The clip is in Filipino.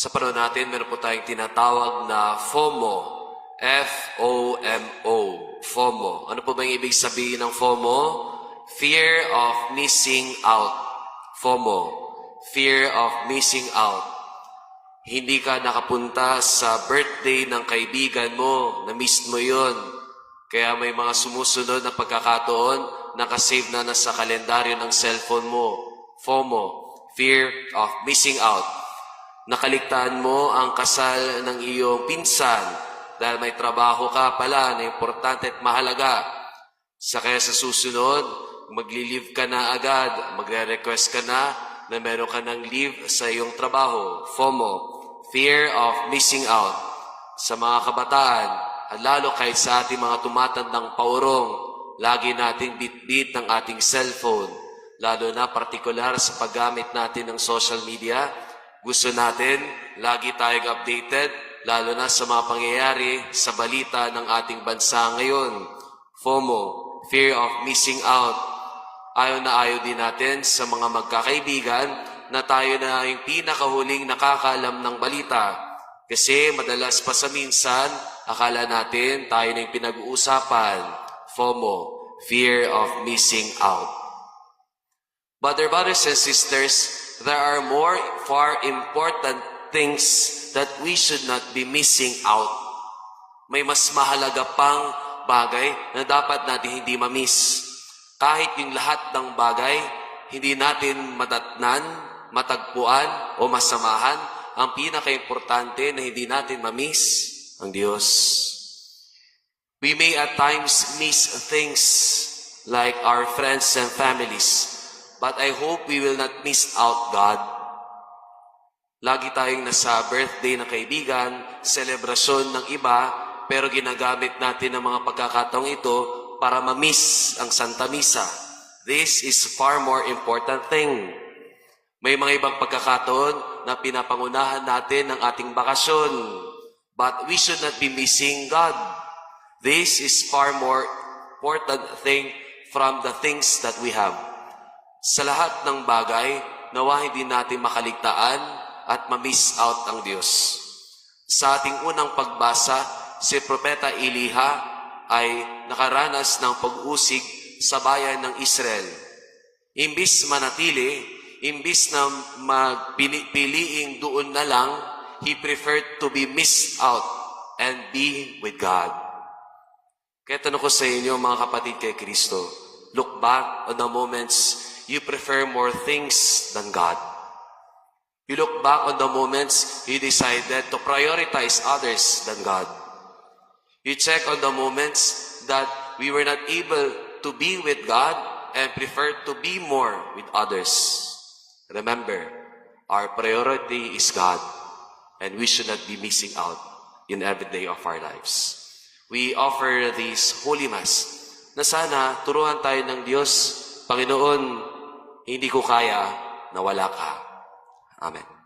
Sa panahon natin, meron po tayong tinatawag na FOMO. F-O-M-O. FOMO. Ano po ba yung ibig sabihin ng FOMO? Fear of missing out. FOMO. Fear of missing out. Hindi ka nakapunta sa birthday ng kaibigan mo. Na-miss mo yun. Kaya may mga sumusunod na pagkakataon, nakasave na sa kalendaryo ng cellphone mo. FOMO. Fear of missing out. Nakaligtaan mo ang kasal ng iyong pinsan dahil may trabaho ka pala na importante at mahalaga. Kaya sa susunod, magli-leave ka na agad, magre-request ka na meron ka ng leave sa iyong trabaho. FOMO, fear of missing out. Sa mga kabataan, at lalo kahit sa ating mga tumatandang paurong, lagi nating bit-bit ng ating cellphone, lalo na partikular sa paggamit natin ng social media. Gusto natin, lagi tayong updated, lalo na sa mga pangyayari sa balita ng ating bansa ngayon. FOMO, fear of missing out. Ayaw na ayaw din natin sa mga magkakaibigan na tayo na yung pinakahuling nakakaalam ng balita. Kasi madalas pa sa minsan, akala natin tayo na yung pinag-uusapan. FOMO, fear of missing out. But dear brothers and sisters, there are more far important things that we should not be missing out. May mas mahalaga pang bagay na dapat natin hindi ma-miss. Kahit yung lahat ng bagay, hindi natin madatnan, matagpuan o masamahan, ang pinaka-importante na hindi natin ma-miss, ang Diyos. We may at times miss things like our friends and families, but I hope we will not miss out God. Lagi tayong nasa birthday ng kaibigan, selebrasyon ng iba, pero ginagamit natin ang mga pagkakataong ito para ma-miss ang Santa Misa. This is far more important thing. May mga ibang pagkakataon na pinapangunahan natin ang ating bakasyon, but we should not be missing God. This is far more important thing from the things that we have. Sa lahat ng bagay, nawa hindi natin makaligtaan at ma-miss out ang Diyos. Sa ating unang pagbasa, si Propeta Eliha ay nakaranas ng pag-usig sa bayan ng Israel. Imbis manatili, imbis na magpiliing doon na lang, he preferred to be missed out and be with God. Kaya tanong ko sa inyo, mga kapatid kay Kristo, look back on the moments you prefer more things than God. You look back on the moments you decided to prioritize others than God. You check on the moments that we were not able to be with God and prefer to be more with others. Remember, our priority is God, and we should not be missing out in every day of our lives. We offer this Holy Mass na sana turuan tayo ng Diyos, Panginoon, hindi ko kaya na wala ka. Amen.